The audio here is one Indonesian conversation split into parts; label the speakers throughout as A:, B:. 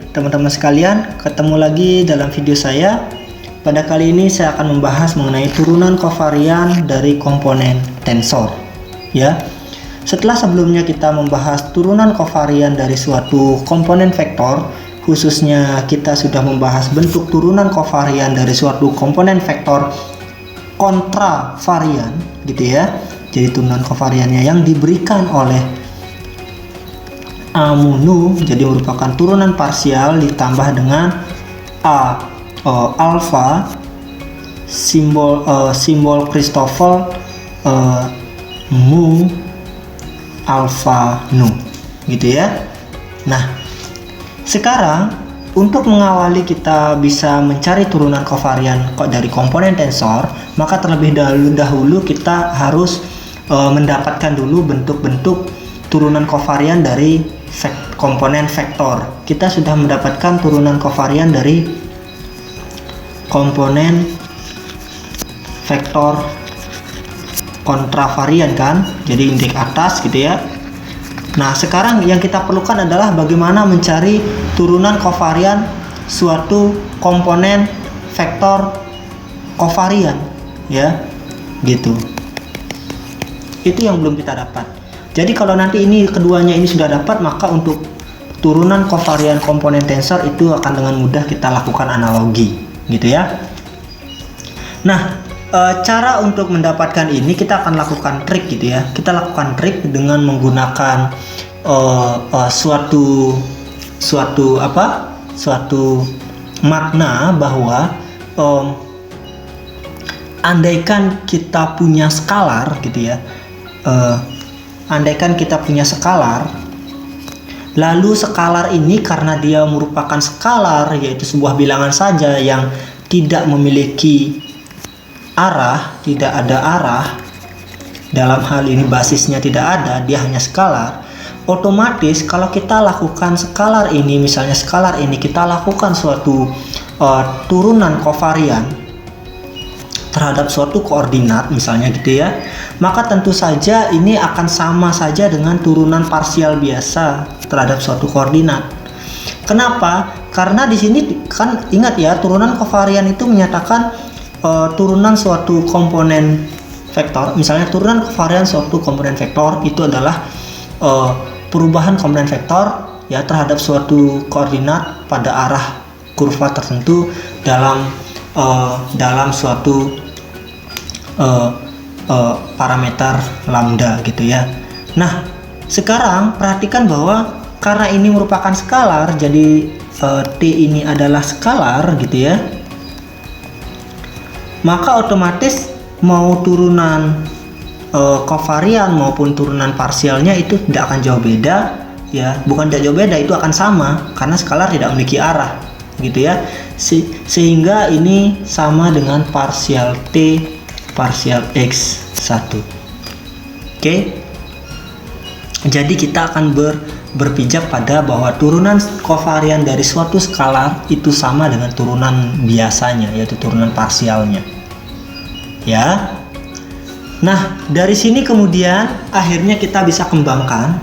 A: teman-teman sekalian, ketemu lagi dalam video saya. Pada kali ini saya akan membahas mengenai turunan kovarian dari komponen tensor. Ya, setelah sebelumnya kita membahas turunan kovarian dari suatu komponen vektor, khususnya kita sudah membahas bentuk turunan kovarian dari suatu komponen vektor kontravarian, gitu ya. Jadi turunan kovariannya yang diberikan oleh A mu, jadi merupakan turunan parsial ditambah dengan alpha simbol Christoffel mu alpha nu, gitu ya. Nah, sekarang untuk mengawali kita bisa mencari turunan kovarian dari komponen tensor, maka terlebih dahulu kita harus mendapatkan dulu bentuk-bentuk turunan kovarian dari komponen vektor. Kita sudah mendapatkan turunan kovarian dari komponen vektor kontravarian kan, jadi indeks atas gitu ya. Nah, sekarang yang kita perlukan adalah bagaimana mencari turunan kovarian suatu komponen vektor kovarian, ya, gitu. Itu yang belum kita dapat. Jadi kalau nanti ini keduanya ini sudah dapat, maka untuk turunan kovarian komponen tensor itu akan dengan mudah kita lakukan analogi, gitu ya. Nah, cara untuk mendapatkan ini kita akan lakukan trik, gitu ya. Kita lakukan trik dengan menggunakan suatu makna bahwa andaikan kita punya skalar, gitu ya. Andaikan kita punya skalar, lalu skalar ini karena dia merupakan skalar, yaitu sebuah bilangan saja yang tidak memiliki arah, tidak ada arah, dalam hal ini basisnya tidak ada, dia hanya skalar. Otomatis kalau kita lakukan skalar ini, misalnya skalar ini kita lakukan suatu turunan kovarian terhadap suatu koordinat misalnya gitu ya, maka tentu saja ini akan sama saja dengan turunan parsial biasa terhadap suatu koordinat. Kenapa? Karena di sini kan ingat ya, turunan kovarian itu menyatakan turunan suatu komponen vektor. Misalnya turunan kovarian suatu komponen vektor itu adalah perubahan komponen vektor ya terhadap suatu koordinat pada arah kurva tertentu dalam suatu parameter lambda gitu ya. Nah, sekarang perhatikan bahwa karena ini merupakan skalar, jadi T ini adalah skalar gitu ya, maka otomatis mau turunan kovarian maupun turunan parsialnya itu tidak akan jauh beda ya. Bukan tidak jauh beda, itu akan sama karena skalar tidak memiliki arah gitu ya. Sehingga ini sama dengan parsial T parsial X1. Oke. Jadi kita akan berpijak pada bahwa turunan kovarian dari suatu skalar itu sama dengan turunan biasanya, yaitu turunan parsialnya. Ya. Nah, dari sini kemudian akhirnya kita bisa kembangkan.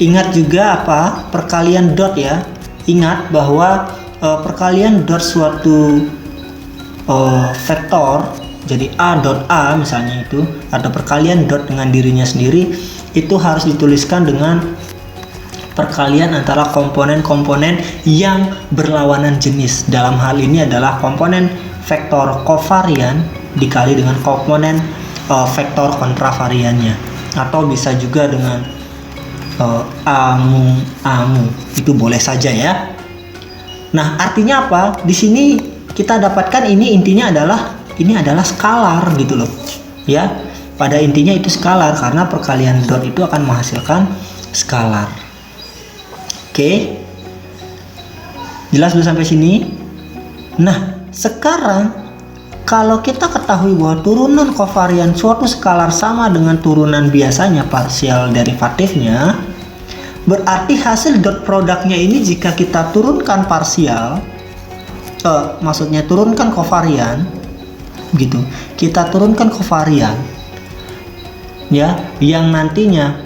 A: Ingat juga apa? Perkalian dot ya. Ingat bahwa perkalian dot suatu vektor, jadi A dot A misalnya itu, atau perkalian dot dengan dirinya sendiri, itu harus dituliskan dengan perkalian antara komponen-komponen yang berlawanan jenis. Dalam hal ini adalah komponen vektor kovarian dikali dengan komponen vektor kontravariannya, atau bisa juga dengan amu, itu boleh saja ya. Nah, artinya apa? Di sini kita dapatkan ini intinya adalah skalar gitu loh. Ya, pada intinya itu skalar karena perkalian dot itu akan menghasilkan skalar. Oke. Jelas belum sampai sini? Nah, sekarang kalau kita ketahui bahwa turunan kovarian suatu skalar sama dengan turunan biasanya parsial derivatifnya, berarti hasil dot produknya ini jika kita turunkan parsial, maksudnya turunkan kovarian, gitu. Kita turunkan kovarian, ya, yang nantinya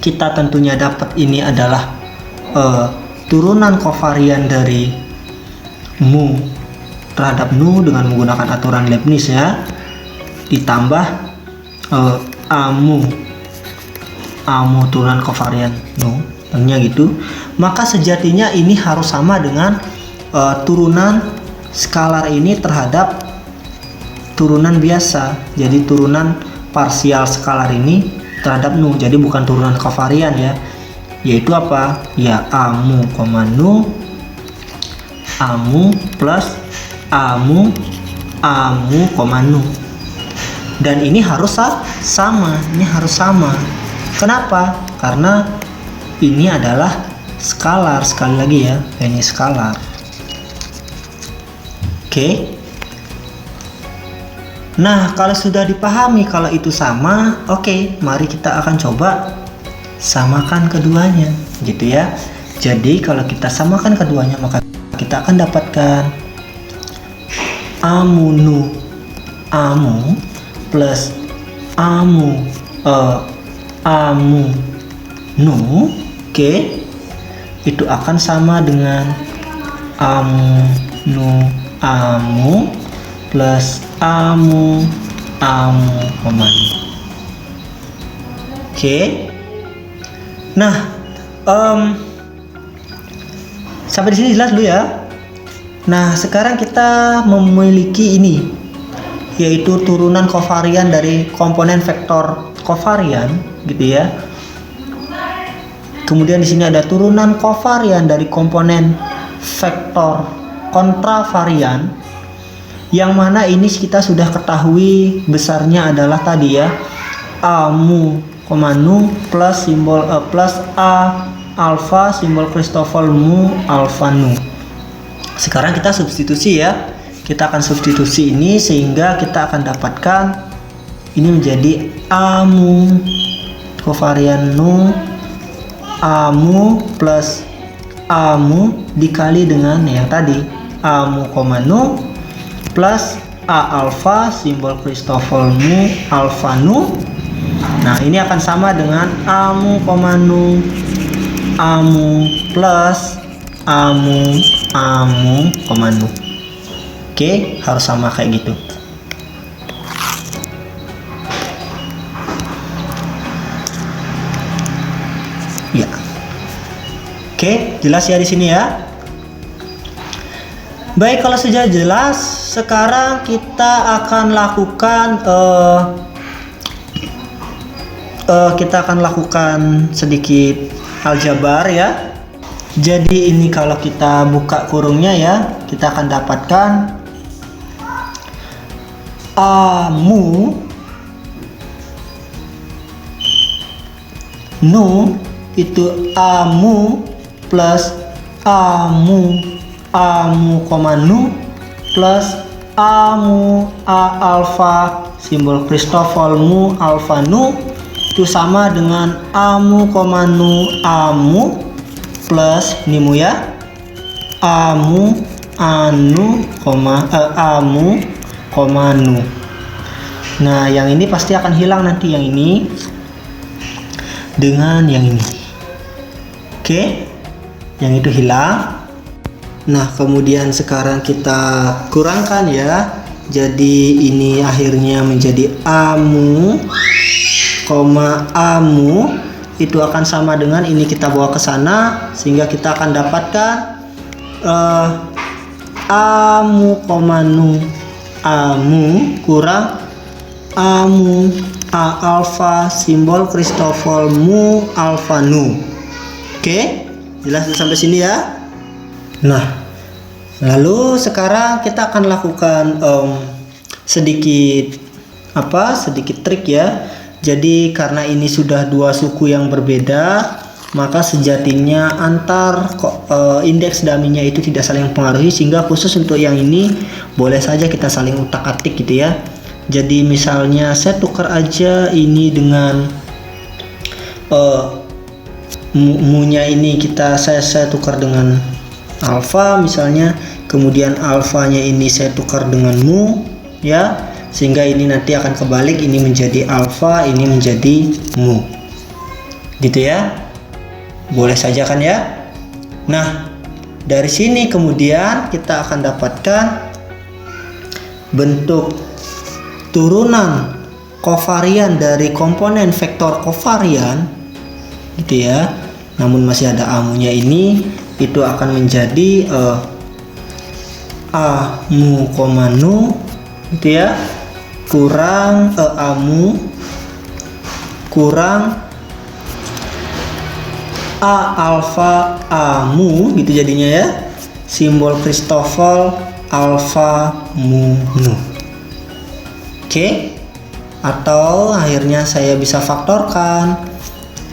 A: kita tentunya dapat ini adalah turunan kovarian dari mu terhadap nu dengan menggunakan aturan Leibniz ya, ditambah amu turunan kovarian nu, gitu, maka sejatinya ini harus sama dengan turunan skalar ini terhadap turunan biasa. Jadi turunan parsial skalar ini terhadap nu, jadi bukan turunan kovarian ya, yaitu apa ya, amu, nu, amu plus amu, nu. Dan ini harus sama, kenapa? Karena ini adalah skalar, sekali lagi ya, ini skalar. Oke. Nah, kalau sudah dipahami kalau itu sama, oke, mari kita akan coba samakan keduanya, gitu ya. Jadi kalau kita samakan keduanya, maka kita akan dapatkan amu plus amu nu, oke, itu akan sama dengan amu plus amu, nu. Oke. Nah, sampai di sini jelas dulu ya. Nah, sekarang kita memiliki ini, yaitu turunan kovarian dari komponen vektor kovarian, gitu ya. Kemudian di sini ada turunan kovarian dari komponen vektor kontravarian, yang mana ini kita sudah ketahui besarnya adalah tadi ya, amu, nu plus simbol plus a alfa simbol Christoffel mu alfa nu. Sekarang kita substitusi ya. Kita akan substitusi ini sehingga kita akan dapatkan ini menjadi amu kovarian nu, amu plus amu dikali dengan yang tadi amu, nu plus a alfa simbol Christoffel mu alfa nu. Nah, ini akan sama dengan amu, nu, amu plus amu, nu. Oke, harus sama kayak gitu. Ya. Oke, jelas ya di sini ya. Baik, kalau sudah jelas, sekarang kita akan lakukan sedikit aljabar ya. Jadi ini kalau kita buka kurungnya ya, kita akan dapatkan amu nu itu amu plus amu, nu plus amu a alfa simbol Christoffel mu alfa nu itu sama dengan amu, nu amu plus nimu ya, amu anu amu, nu. Nah, yang ini pasti akan hilang nanti, yang ini dengan yang ini. Oke, yang itu hilang. Nah, kemudian sekarang kita kurangkan ya. Jadi ini akhirnya menjadi amu, amu itu akan sama dengan ini, kita bawa ke sana sehingga kita akan dapatkan amu, nu amu kurang amu a alfa simbol Christoffel mu alfa nu. Oke, jelas sampai sini ya. Nah, lalu sekarang kita akan lakukan sedikit trik ya. Jadi karena ini sudah dua suku yang berbeda, maka sejatinya antar indeks daminya itu tidak saling mempengaruhi, sehingga khusus untuk yang ini boleh saja kita saling utak-atik gitu ya. Jadi misalnya saya tukar aja ini dengan mu-nya ini saya tukar dengan alfa misalnya, kemudian alfanya ini saya tukar dengan mu ya, sehingga ini nanti akan kebalik, ini menjadi alfa, ini menjadi mu gitu ya. Boleh saja kan ya. Nah, dari sini kemudian kita akan dapatkan bentuk turunan kovarian dari komponen vektor kovarian gitu ya. Namun masih ada amunya ini, itu akan menjadi a mu, nu gitu ya, kurang amu kurang a alfa amu gitu jadinya ya. Simbol Christoffel alfa mu nu. Oke. Atau akhirnya saya bisa faktorkan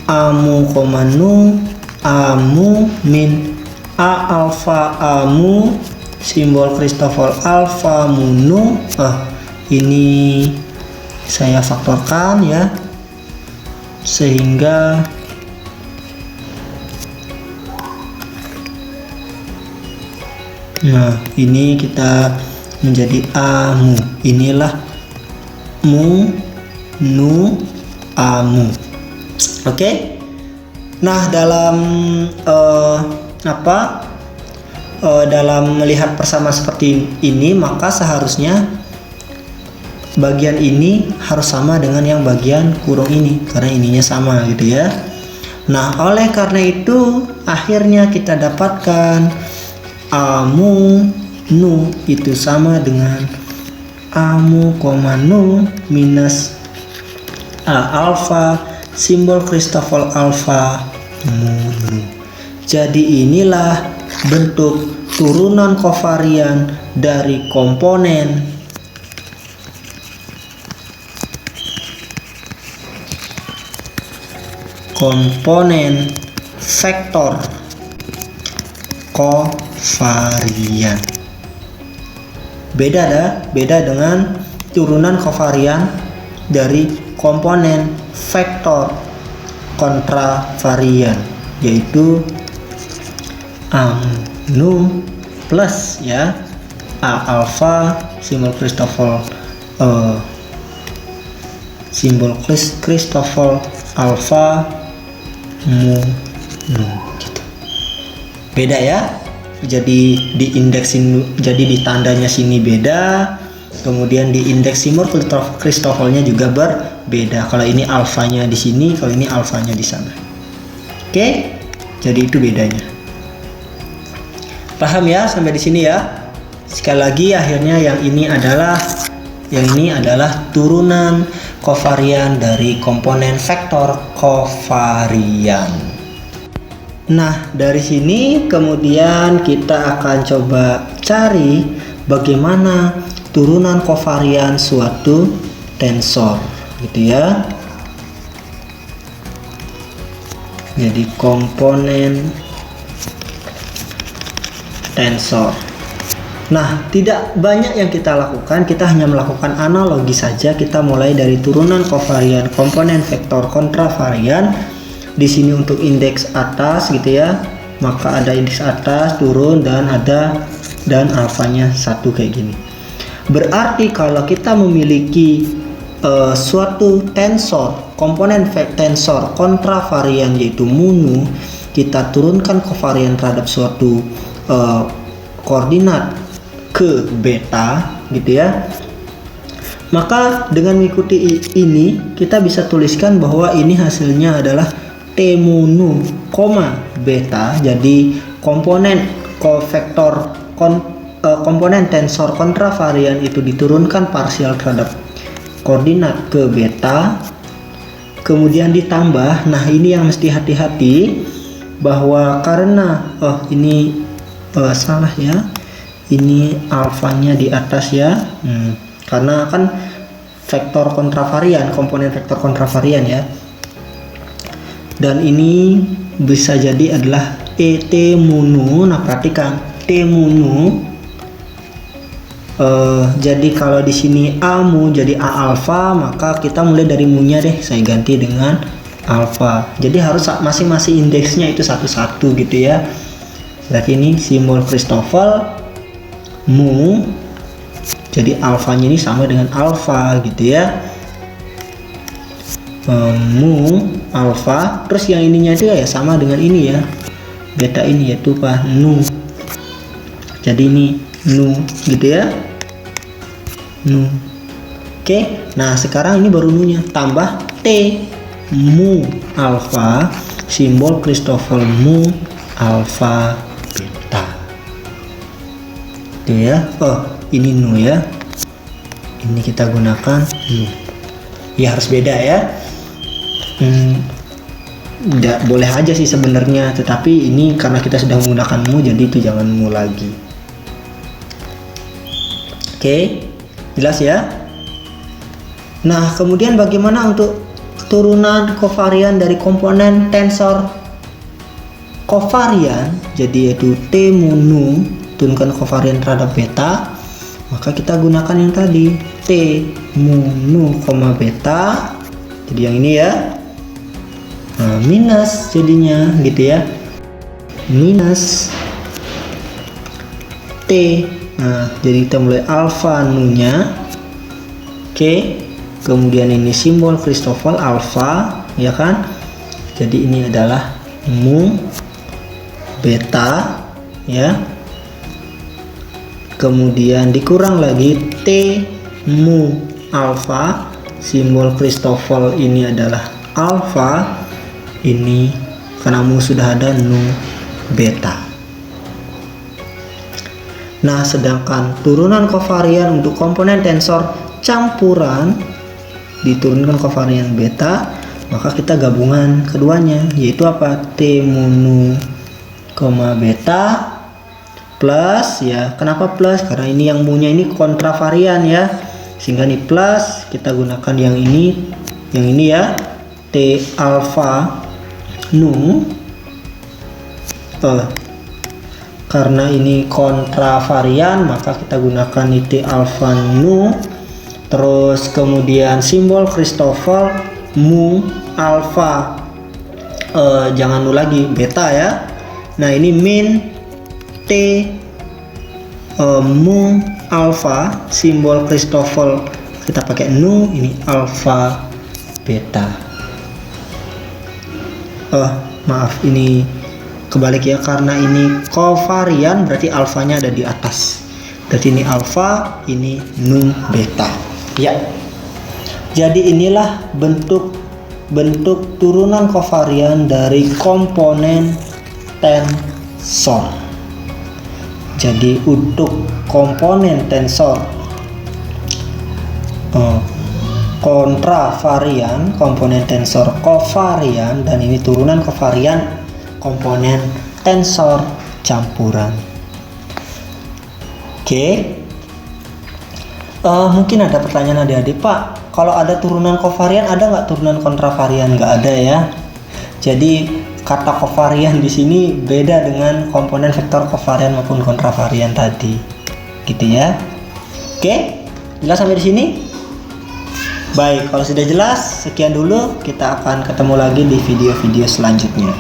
A: amu, nu, amu min a alfa amu simbol Christoffel alfa mu nu. Ini saya faktorkan ya, sehingga nah ini kita menjadi amu. Inilah mu nu amu. Oke. Nah, dalam dalam melihat persamaan seperti ini, maka seharusnya bagian ini harus sama dengan yang bagian kurung ini karena ininya sama gitu ya. Nah, oleh karena itu akhirnya kita dapatkan amu nu itu sama dengan amu, nu minus a alfa simbol Christoffel alfa mu nu. Jadi inilah bentuk turunan kovarian dari komponen vektor kovarian. Beda dengan turunan kovarian dari komponen vektor kontravarian, yaitu nu plus ya a alfa simbol Christoffel alfa mu nu gitu. Beda ya. Jadi di indeks ini, jadi di tandanya sini beda, kemudian di indeks simbol Christoffelnya juga berbeda. Kalau ini alfanya di sini, kalau ini alfanya di sana. Oke, jadi itu bedanya. Paham ya sampai di sini ya? Sekali lagi akhirnya yang ini adalah turunan kovarian dari komponen vektor kovarian. Nah, dari sini kemudian kita akan coba cari bagaimana turunan kovarian suatu tensor gitu ya. Jadi komponen tensor. Nah, tidak banyak yang kita lakukan, kita hanya melakukan analogi saja. Kita mulai dari turunan kovarian komponen vektor kontravarian. Di sini untuk indeks atas gitu ya, maka ada indeks atas, turun, dan alfanya 1 kayak gini. Berarti kalau kita memiliki suatu tensor, komponen tensor kontravarian yaitu mu nu, kita turunkan kovarian terhadap suatu koordinat ke beta gitu ya. Maka dengan mengikuti ini kita bisa tuliskan bahwa ini hasilnya adalah T mu nu, beta. Jadi komponen komponen tensor kontravarian itu diturunkan parsial terhadap koordinat ke beta, kemudian ditambah. Nah, ini yang mesti hati-hati bahwa karena ini salah ya, ini alfanya di atas ya, karena kan vektor kontravarian, komponen vektor kontravarian ya. Dan ini bisa jadi adalah T mu nu. Nah, perhatikan T mu nu. Jadi kalau di sini a mu jadi a alfa, maka kita mulai dari mu-nya deh, saya ganti dengan alfa. Jadi harus masing-masing indeksnya itu satu-satu gitu ya. Berarti ini simbol Christoffel mu, jadi alfanya ini sama dengan alfa gitu ya. Mu alfa, terus yang ininya juga ya sama dengan ini ya, beta ini, yaitu apa? Nu. Jadi ini nu gitu ya, nu. Oke, nah sekarang ini baru nunya, tambah T, mu alfa, simbol Christoffel mu alfa beta. Itu ya. Oh, ini nu ya. Ini kita gunakan nu. Ya harus beda ya. Nggak boleh aja sih sebenarnya, tetapi ini karena kita sudah menggunakan mu, jadi itu jangan mu lagi. Oke, jelas ya. Nah, kemudian bagaimana untuk turunan kovarian dari komponen tensor kovarian? Jadi yaitu T mu nu, turunkan kovarian terhadap beta, maka kita gunakan yang tadi T mu nu, beta. Jadi yang ini ya. Nah, minus jadinya gitu ya, minus T. Nah, jadi kita mulai alfa nu-nya. Oke, kemudian ini simbol Christoffel alfa, ya kan? Jadi ini adalah mu beta, ya. Kemudian dikurang lagi T mu alfa, simbol Christoffel ini adalah alfa. Ini karena mu sudah ada nu beta. Nah, sedangkan turunan kovarian untuk komponen tensor campuran diturunkan kovarian beta, maka kita gabungan keduanya, yaitu apa? T mu nu, beta plus ya. Kenapa plus? Karena ini yang mu-nya ini kontravarian ya, sehingga ini plus, kita gunakan yang ini ya, T alfa nu. Karena ini kontravarian, maka kita gunakan T alfa nu. Terus kemudian simbol Christoffel mu alfa, jangan nu lagi, beta ya. Nah, ini min T mu alfa, simbol Christoffel kita pakai nu, ini alfa beta. Maaf, ini kebalik ya, karena ini kovarian berarti alfanya ada di atas. Berarti ini alfa, ini nu beta. Ya. Jadi inilah bentuk turunan kovarian dari komponen tensor. Jadi untuk komponen tensor kontravarian, komponen tensor kovarian, dan ini turunan kovarian komponen tensor campuran. Oke. Mungkin ada pertanyaan adik-adik, Pak, kalau ada turunan kovarian ada nggak turunan kontravarian? Nggak ada ya. Jadi kata kovarian di sini beda dengan komponen vektor kovarian maupun kontravarian tadi, gitu ya. Oke, jelas sampai di sini? Baik, kalau sudah jelas, sekian dulu. Kita akan ketemu lagi di video-video selanjutnya.